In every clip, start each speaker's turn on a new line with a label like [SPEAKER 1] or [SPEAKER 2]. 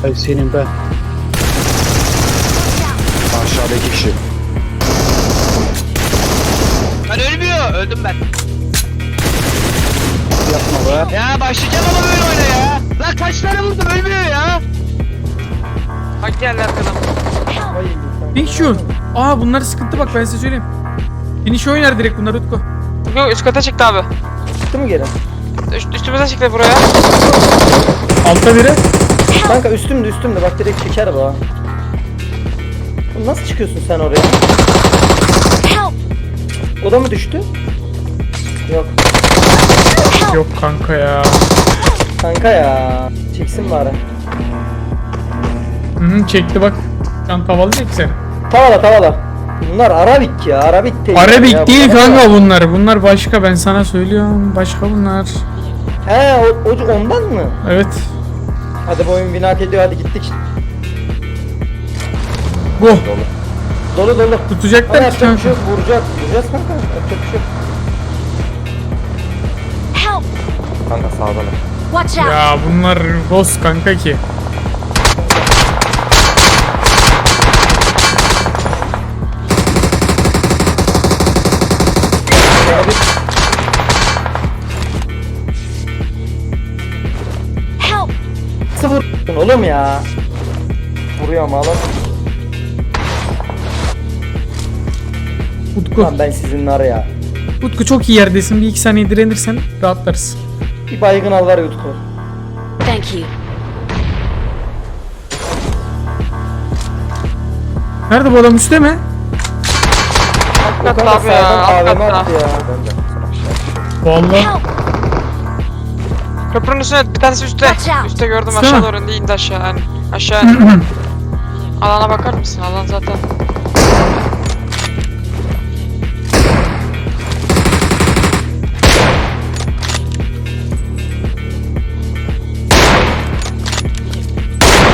[SPEAKER 1] Ay senin ben.
[SPEAKER 2] Aşağıda 2 kişi.
[SPEAKER 3] Ben ölmüyor. Öldüm ben.
[SPEAKER 1] Yapma be.
[SPEAKER 3] Ya başlayacağım ama böyle oyna ya. Lan kaç tane vurdum ölmüyor ya. Bak geldi arkadan.
[SPEAKER 4] Pink şu. Aa bunlar sıkıntı bak ben size söyleyeyim. Finish oynar direkt bunlar Utku.
[SPEAKER 5] Yok üst kata çıktı abi.
[SPEAKER 6] Çıktı mı geri?
[SPEAKER 5] Üstümüze çıktı buraya.
[SPEAKER 4] Altta biri.
[SPEAKER 6] Kanka üstümde bak direkt çeker bu ha. Oğlum nasıl çıkıyorsun sen oraya? O da mı düştü? Yok.
[SPEAKER 4] Yok kanka ya.
[SPEAKER 6] Kanka ya. Çeksin bari.
[SPEAKER 4] Hı, çekti bak. Can tavalayacak seni.
[SPEAKER 6] Tavala. Bunlar Arabik ya. Arabik değil.
[SPEAKER 4] Arabik
[SPEAKER 6] ya.
[SPEAKER 4] değil
[SPEAKER 6] Bunlar-
[SPEAKER 4] kanka bunlar. Bunlar başka ben sana söylüyorum. Başka bunlar.
[SPEAKER 6] He o ondan mı?
[SPEAKER 4] Evet.
[SPEAKER 6] Hadi bu oyun binat ediyor hadi gittik.
[SPEAKER 4] Bu.
[SPEAKER 6] Dolu. Ama
[SPEAKER 4] Tutacaklar ki
[SPEAKER 6] yapacak bir
[SPEAKER 4] kanka.
[SPEAKER 6] şey yok. Vuracağız kanka. Yapacak bir şey yok.
[SPEAKER 7] Help!
[SPEAKER 2] Kanka sağdan.
[SPEAKER 7] Watch out!
[SPEAKER 4] Ya bunlar boss kanka ki.
[SPEAKER 7] Help!
[SPEAKER 6] Nasıl vurursun oğlum ya? Vuruyor ama lan.
[SPEAKER 4] Utku.
[SPEAKER 6] Lan ben sizinle ar ya.
[SPEAKER 4] Utku çok iyi yerdesin. Bir iki saniye direnirsen rahatlarız.
[SPEAKER 6] Bir baygın al var Utku.
[SPEAKER 7] Thank you.
[SPEAKER 4] Nerede bu adam üstte mi?
[SPEAKER 5] Alt
[SPEAKER 6] Kanka
[SPEAKER 5] katta abi ya.
[SPEAKER 6] sağdan
[SPEAKER 5] Alt
[SPEAKER 6] AVM
[SPEAKER 5] katta.
[SPEAKER 6] attı ya.
[SPEAKER 4] Vallahi.
[SPEAKER 7] Help!
[SPEAKER 5] Köprünün üstüne bir tanesi üstte.
[SPEAKER 7] Watch out.
[SPEAKER 5] Üstte gördüm
[SPEAKER 4] Üstte
[SPEAKER 5] aşağı
[SPEAKER 4] mi?
[SPEAKER 5] doğru indi aşağı. Yani aşağı. Alana bakar mısın? Alan zaten.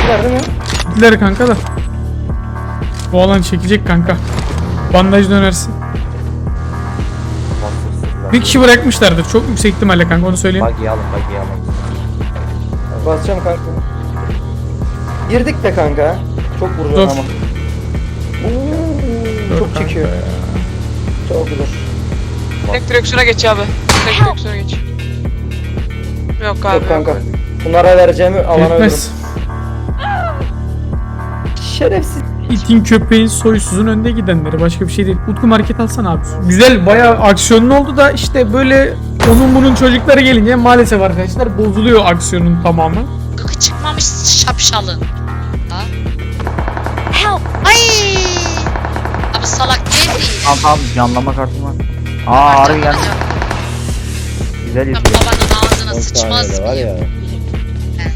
[SPEAKER 6] Var değil mi?
[SPEAKER 4] Gittiler kanka da. Bu alan çekecek kanka. Bandaj dönersin. Bir kişi bırakmışlardır. Çok yüksek ihtimalle kanka onu söyleyeyim.
[SPEAKER 2] Buggy'i alın.
[SPEAKER 6] Basacağım kanka. Girdik de kanka. Çok
[SPEAKER 4] Dur.
[SPEAKER 6] vuruyor ama.
[SPEAKER 4] Dur
[SPEAKER 6] Çok
[SPEAKER 4] kanka
[SPEAKER 6] çekiyor.
[SPEAKER 4] ya.
[SPEAKER 6] Çok güzel.
[SPEAKER 5] Tek direksiyona geç abi. Tek direksiyona geç. Yok abi.
[SPEAKER 6] Yok kanka. Bunlara vereceğimi alana ölürüm.
[SPEAKER 4] Yetmez.
[SPEAKER 6] Şerefsiz.
[SPEAKER 4] İtin köpeğin soysuzun önde gidenleri. Başka bir şey değil. Utku market alsana abi. Güzel bayağı aksiyonlu oldu da işte böyle onun bunun çocukları gelince maalesef arkadaşlar bozuluyor aksiyonun tamamı.
[SPEAKER 8] Gıkı çıkmamış şapşalın. Ha?
[SPEAKER 7] Help!
[SPEAKER 8] Ay! Abi salak değil.
[SPEAKER 9] Tamam canlama kartım var. Aa harbi geldi. Güzel
[SPEAKER 8] Ben
[SPEAKER 9] yapıyor.
[SPEAKER 8] babanın ağzına sıçmaz
[SPEAKER 2] saniyede var
[SPEAKER 8] mıyım?
[SPEAKER 2] ya.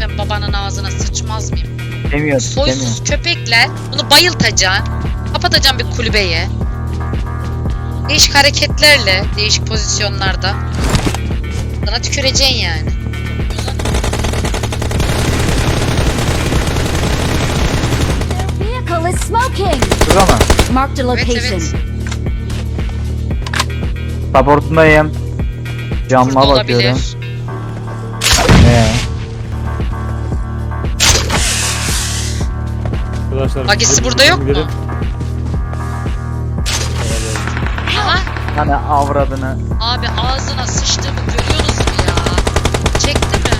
[SPEAKER 8] Ben babanın ağzına sıçmaz mıyım?
[SPEAKER 9] Demiyor.
[SPEAKER 8] Soysuz köpekler bunu bayıltacaksın. Kapatacaksın bir kulübeye. Değişik hareketlerle, değişik pozisyonlarda. Sana tüküreceksin yani.
[SPEAKER 7] Their vehicle is smoking!
[SPEAKER 9] Şurada mı?
[SPEAKER 7] Marked a
[SPEAKER 8] Evet
[SPEAKER 7] location.
[SPEAKER 8] evet.
[SPEAKER 9] Supportundayım. Camma
[SPEAKER 8] Burada
[SPEAKER 9] bakıyorum.
[SPEAKER 8] olabilir.
[SPEAKER 9] Ne?
[SPEAKER 1] Arkadaşlar.
[SPEAKER 8] Bagisi burada yok mu? Aha.
[SPEAKER 9] Hani avradını.
[SPEAKER 8] Abi ağzına sıçtığımı görüyorsunuz mu ya? Çekti mi?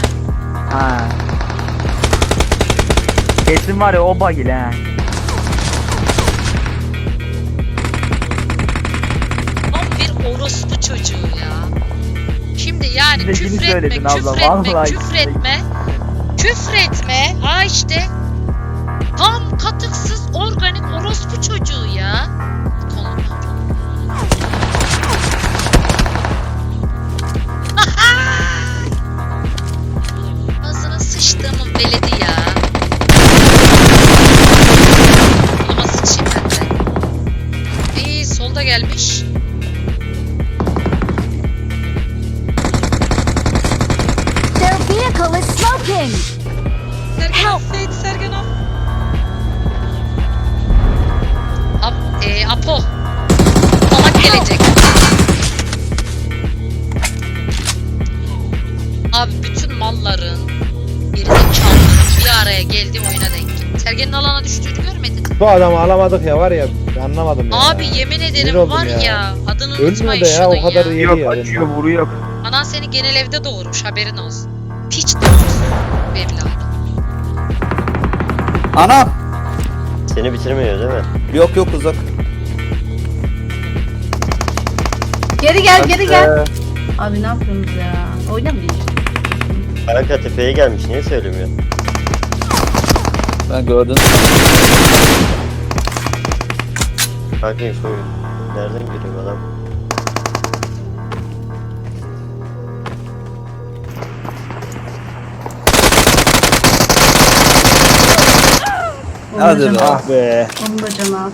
[SPEAKER 9] Ha. Kesin var ya o bug ile ha.
[SPEAKER 8] Tam bir orospu çocuğu ya. Şimdi yani
[SPEAKER 9] Dediğini
[SPEAKER 8] küfretme,
[SPEAKER 9] söyledin abla,
[SPEAKER 8] küfretme,
[SPEAKER 9] vallahi.
[SPEAKER 8] küfretme. Küfretme. Ha işte. Tam katıksız organik orospu çocuğu ya. Kolundan. Ağzına sıçtığımın veledi ya. Koluma sıçayım ben de. İyi solda gelmiş.
[SPEAKER 7] Their vehicle is smoking!
[SPEAKER 8] Sergen affet, Sergen affet. Apo. Salak gelecek. Abi bütün malların gerizekalıların bir araya geldi oyuna denk. Sergen'in alana düştüğünü görmedin.
[SPEAKER 3] Bu adamı alamadık ya var ya. Abi ya.
[SPEAKER 8] Abi yemin
[SPEAKER 3] Sinir
[SPEAKER 8] ederim
[SPEAKER 3] oldum
[SPEAKER 8] var
[SPEAKER 3] ya.
[SPEAKER 8] ya. Adını
[SPEAKER 3] Ölmüyor
[SPEAKER 8] unutmayın
[SPEAKER 3] da ya
[SPEAKER 8] şunun
[SPEAKER 3] o kadar
[SPEAKER 8] ya.
[SPEAKER 3] yeri
[SPEAKER 9] Yok
[SPEAKER 3] ya.
[SPEAKER 9] açıyor vuruyor.
[SPEAKER 8] Anan seni genel evde doğurmuş haberin olsun. Piç doğurmuş. Evladım.
[SPEAKER 9] Anam.
[SPEAKER 1] Seni bitirmiyor değil mi?
[SPEAKER 2] Yok yok uzak.
[SPEAKER 10] Geri gel geri gel. Abi ne yapıyorsunuz ya? Oynamayın.
[SPEAKER 1] Kanka tepeye gelmiş niye söylemiyor?
[SPEAKER 2] Ben gördüm.
[SPEAKER 1] Kanka info nereden geliyor adam?
[SPEAKER 2] Hadi be.
[SPEAKER 3] Ah be.
[SPEAKER 10] Onun da canı az.